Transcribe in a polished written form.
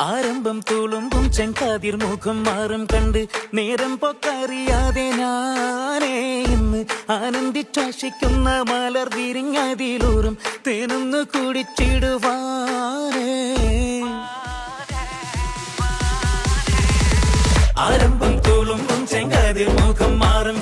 ആരംഭം തുളുമ്പും ചെങ്കാതിർ മുഖം മാറും കണ്ട് നേരം പൊക്കറിയാതെ ഞാനേ ഇന്ന് ആനന്ദിച്ചാശിക്കുന്ന മലർ വിരിഞ്ഞതിലൂറും തേനൊന്നു കുടിച്ചിടുവാനേ. ആരംഭം തുളുമ്പും ചെങ്കാതിർ മുഖം മാറും